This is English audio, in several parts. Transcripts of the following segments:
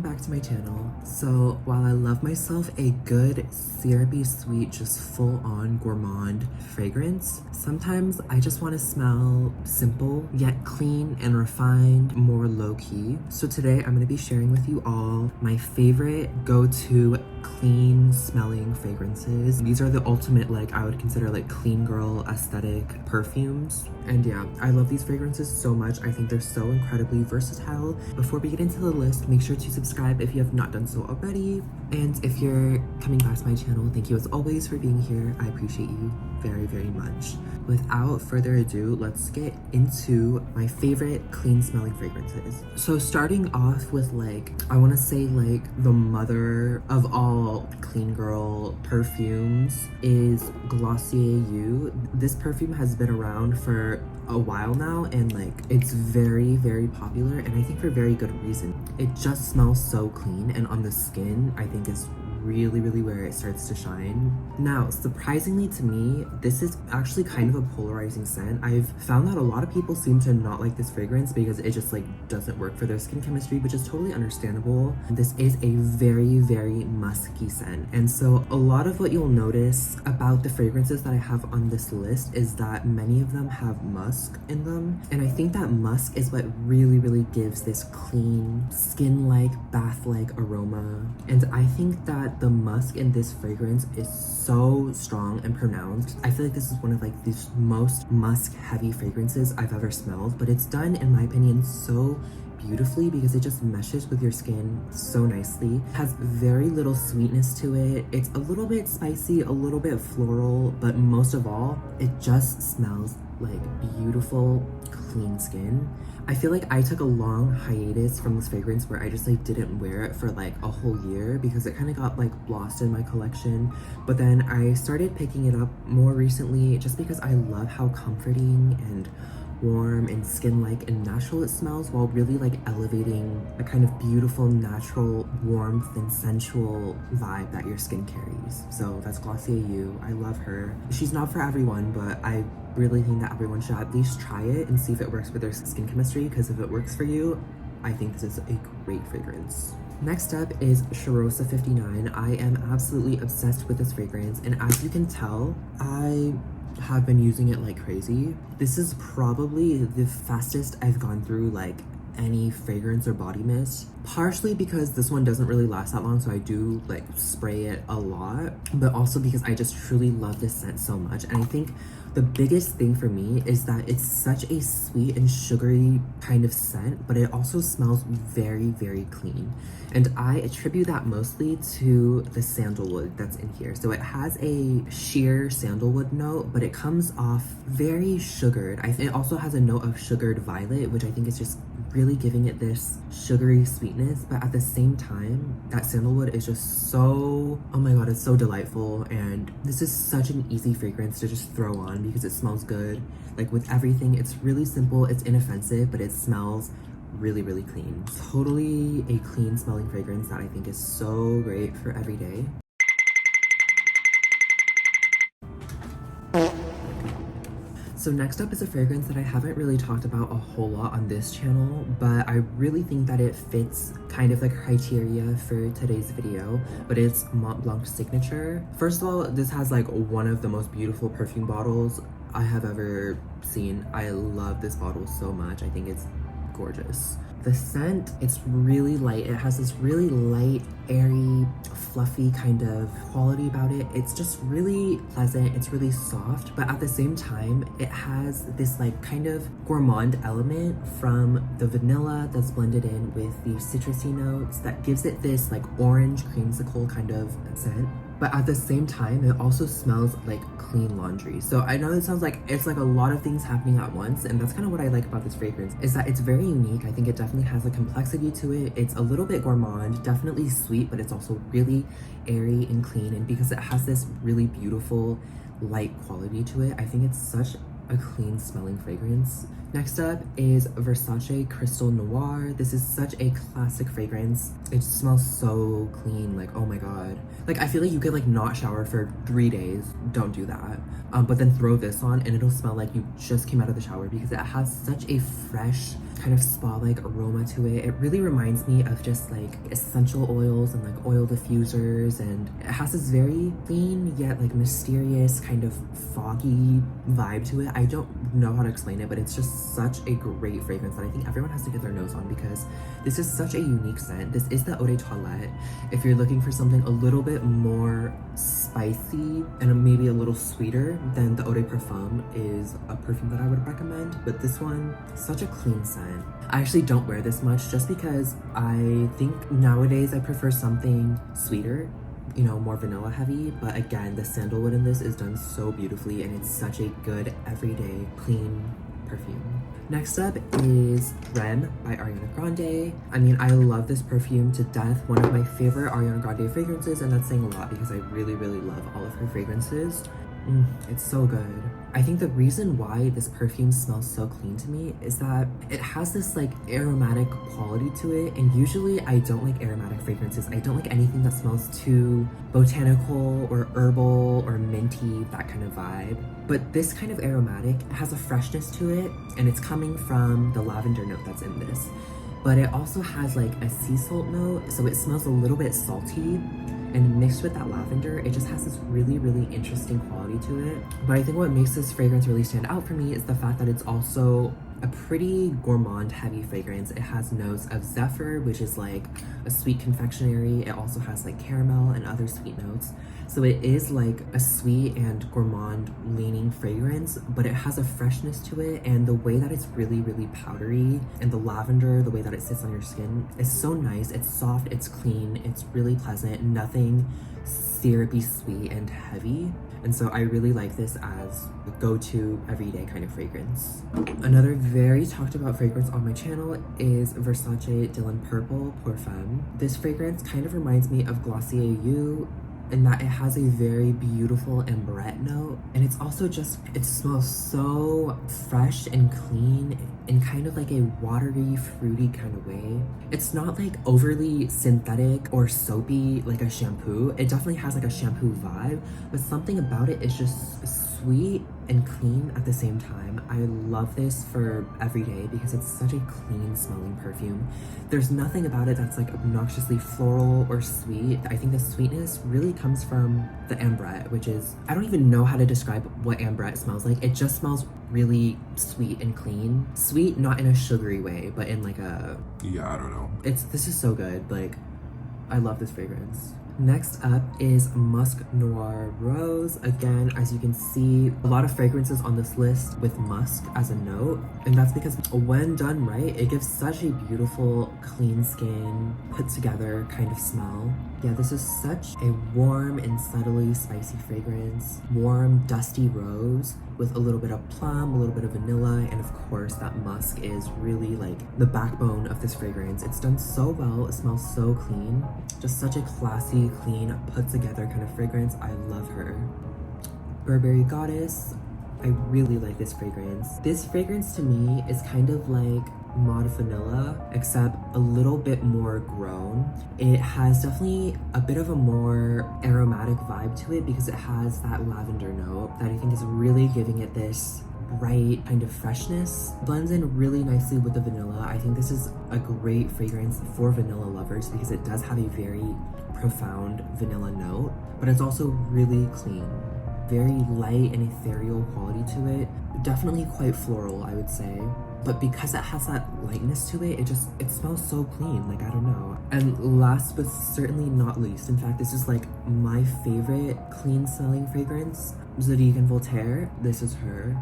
welcome back to my channel. So while I love myself a good syrupy sweet, just full-on gourmand fragrance, sometimes I just want to smell simple yet clean and refined, more low-key. So today I'm going to be sharing with you all my favorite go-to clean smelling fragrances. These are the ultimate, like, I would consider like clean girl aesthetic perfumes. And yeah, I love these fragrances so much. I think they're so incredibly versatile. Before we get into the list, make sure to subscribe if you have not done so already. And if you're coming back to my channel, thank you as always for being here. I appreciate you very, very much. Without further ado, let's get into my favorite clean smelling fragrances. So starting off with, like, I want to say like the mother of all clean girl perfumes is Glossier You. This perfume has been around for a while now, and like it's very, very popular, and I think for very good reason. It just smells so clean, and on the skin I think is really where it starts to shine. Now, surprisingly to me, this is actually kind of a polarizing scent. I've found that a lot of people seem to not like this fragrance because it just like doesn't work for their skin chemistry, which is totally understandable. This is a very musky scent, and so a lot of what you'll notice about the fragrances that I have on this list is that many of them have musk in them, and I think that musk is what really gives this clean, skin-like, bath-like aroma. And I think that the musk in this fragrance is so strong and pronounced. I feel like this is one of like the most musk heavy fragrances I've ever smelled, but it's done, in my opinion, so beautifully because it just meshes with your skin so nicely. It has very little sweetness to it. It's a little bit spicy, a little bit floral, but most of all, it just smells like beautiful, clean skin. I feel like I took a long hiatus from this fragrance where I just like didn't wear it for like a whole year because it kind of got like lost in my collection. But then I started picking it up more recently just because I love how comforting and warm and skin-like and natural it smells, while really like elevating a kind of beautiful, natural warmth and sensual vibe that your skin carries. So that's Glossier You. I love her. She's not for everyone, but I really think that everyone should at least try it and see if it works with their skin chemistry, because if it works for you, I think this is a great fragrance. Next up is Charosa 59. I am absolutely obsessed with this fragrance, and as you can tell, I have been using it like crazy. This is probably the fastest I've gone through like any fragrance or body mist, partially because this one doesn't really last that long, so I do like spray it a lot, but also because I just truly love this scent so much. And I think the biggest thing for me is that it's such a sweet and sugary kind of scent, but it also smells very clean. And I attribute that mostly to the sandalwood that's in here. So it has a sheer sandalwood note, but it comes off very sugared. It also has a note of sugared violet, which I think is just really giving it this sugary sweetness, but at the same time, that sandalwood is just so, oh my god, it's so delightful. And this is such an easy fragrance to just throw on because it smells good. Like with everything, it's really simple, it's inoffensive, but it smells really clean. Totally a clean smelling fragrance that I think is so great for every day. So next up is a fragrance that I haven't really talked about a whole lot on this channel, but I really think that it fits kind of the criteria for today's video, but it's Mont Blanc Signature. First of all, this has like one of the most beautiful perfume bottles I have ever seen. I love this bottle so much. I think it's gorgeous. The scent, it's really light. It has this really light, airy, fluffy kind of quality about it. It's just really pleasant. It's really soft, but at the same time, it has this like kind of gourmand element from the vanilla that's blended in with the citrusy notes that gives it this like orange creamsicle kind of scent. But at the same time, it also smells like clean laundry. So I know it sounds like it's like a lot of things happening at once, and that's kind of what I like about this fragrance, is that it's very unique. I think it definitely has a complexity to it. It's a little bit gourmand, definitely sweet, but it's also really airy and clean. And because it has this really beautiful light quality to it, I think it's such a clean smelling fragrance. Next up is Versace Crystal Noir. This is such a classic fragrance. It smells so clean, like oh my god. Like I feel like you could like not shower for 3 days. Don't do that. But then throw this on and it'll smell like you just came out of the shower because it has such a fresh, kind of spa-like aroma to it. It really reminds me of just like essential oils and like oil diffusers, and it has this very clean yet like mysterious kind of foggy vibe to it. I don't know how to explain it, but it's just such a great fragrance that I think everyone has to get their nose on, because this is such a unique scent. This is the Eau de Toilette. If you're looking for something a little bit more spicy and maybe a little sweeter, then the Eau de Parfum is a perfume that I would recommend. But this one, such a clean scent. I actually don't wear this much just because I think nowadays I prefer something sweeter, you know, more vanilla heavy. But again, the sandalwood in this is done so beautifully, and it's such a good everyday clean perfume. Next up is REM by Ariana Grande. I mean, I love this perfume to death. One of my favorite Ariana Grande fragrances, and that's saying a lot because I really, really love all of her fragrances. It's so good. I think the reason why this perfume smells so clean to me is that it has this like aromatic quality to it, and usually I don't like aromatic fragrances. I don't like anything that smells too botanical or herbal or minty, that kind of vibe. But this kind of aromatic has a freshness to it, and it's coming from the lavender note that's in this. But it also has like a sea salt note, so it smells a little bit salty. And mixed with that lavender, it just has this really, really interesting quality to it. But I think what makes this fragrance really stand out for me is the fact that it's also a pretty gourmand heavy fragrance. It has notes of zephyr, which is like a sweet confectionery. It also has like caramel and other sweet notes. So it is like a sweet and gourmand leaning fragrance, but it has a freshness to it, and the way that it's really, really powdery, and the lavender, the way that it sits on your skin is so nice. It's soft, it's clean, it's really pleasant, nothing syrupy, sweet, and heavy. And so I really like this as a go-to everyday kind of fragrance. Another very talked about fragrance on my channel is Versace Dylan Purple Pour Femme. This fragrance kind of reminds me of Glossier You, in that it has a very beautiful ambrette note, and it's also just, it smells so fresh and clean in kind of like a watery, fruity kind of way. It's not like overly synthetic or soapy like a shampoo. It definitely has like a shampoo vibe, but something about it is just sweet and clean at the same time. I love this for every day because it's such a clean smelling perfume. There's nothing about it that's like obnoxiously floral or sweet. I think the sweetness really comes from the ambrette, which is, I don't even know how to describe what ambrette smells like. It just smells really sweet and clean. Sweet, not in a sugary way, but in like a... Yeah, I don't know. This is so good. Like, I love this fragrance. Next up is Musk Noir Rose. Again, as you can see, a lot of fragrances on this list with musk as a note, and that's because when done right, it gives such a beautiful, clean skin, put together kind of smell. Yeah, this is such a warm and subtly spicy fragrance. Warm, dusty rose with a little bit of plum, a little bit of vanilla, and of course that musk is really like the backbone of this fragrance. It's done so well, it smells so clean. Just such a classy, clean, put together kind of fragrance. I love her. Burberry Goddess. I really like this fragrance. This fragrance to me is kind of like Maud Vanilla, except a little bit more grown. It has definitely a bit of a more aromatic vibe to it because it has that lavender note that I think is really giving it this bright kind of freshness. Blends in really nicely with the vanilla. I think this is a great fragrance for vanilla lovers because it does have a very profound vanilla note, but it's also really clean. Very light and ethereal quality to it. Definitely quite floral, I would say. But because it has that lightness to it, it smells so clean, like I don't know. And last but certainly not least, in fact, this is like my favorite clean smelling fragrance, Zodan Voler. This is her.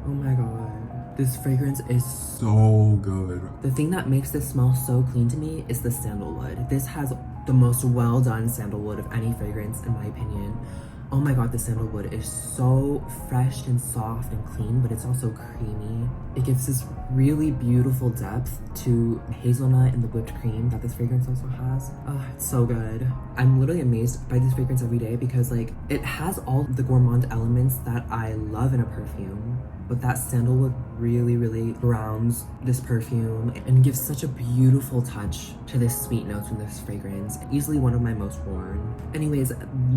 Oh my god. This fragrance is so good. The thing that makes this smell so clean to me is the sandalwood. This has the most well done sandalwood of any fragrance in my opinion. Oh my god, the sandalwood is so fresh and soft and clean, but it's also creamy. It gives this really beautiful depth to hazelnut and the whipped cream that this fragrance also has. Oh, it's so good. I'm literally amazed by this fragrance every day because like it has all the gourmand elements that I love in a perfume. but that sandalwood really grounds this perfume and gives such a beautiful touch to this sweet notes in this fragrance. Easily one of my most worn. Anyways,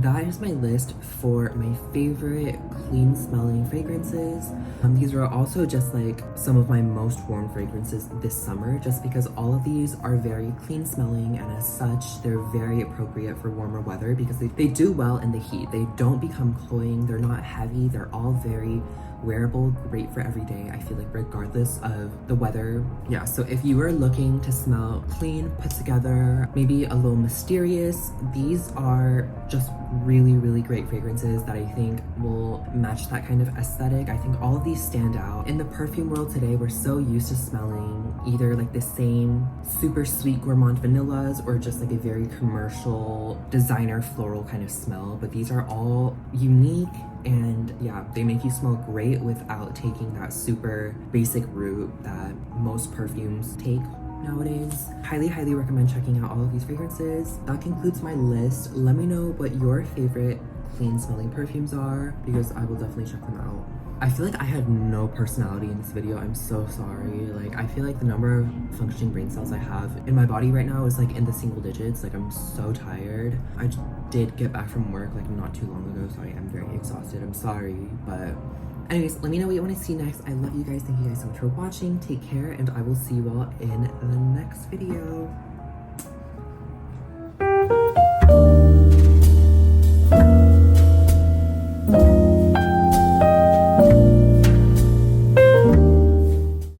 that is my list for my favorite clean smelling fragrances. These are also just like some of my most worn fragrances this summer, just because all of these are very clean smelling, and as such they're very appropriate for warmer weather because they do well in the heat. They don't become cloying, they're not heavy, they're all very wearable, great for every day, I feel like, regardless of the weather. Yeah, so if you are looking to smell clean, put together, maybe a little mysterious, these are just really great fragrances that I think will match that kind of aesthetic. I think all of these stand out. In the perfume world today, we're so used to smelling either like the same super sweet gourmand vanillas or just like a very commercial designer floral kind of smell, but these are all unique, and yeah, they make you smell great without taking that super basic route that most perfumes take nowadays. Highly recommend checking out all of these fragrances. That concludes my list. Let me know what your favorite clean smelling perfumes are, because I will definitely check them out. I feel like I had no personality in this video. I'm so sorry. Like, I feel like the number of functioning brain cells I have in my body right now is like in the single digits. Like, I'm so tired. I did get back from work like not too long ago, so I am very exhausted. I'm sorry, but anyways, let me know what you want to see next. I love you guys. Thank you guys so much for watching. Take care, and I will see you all in the next video.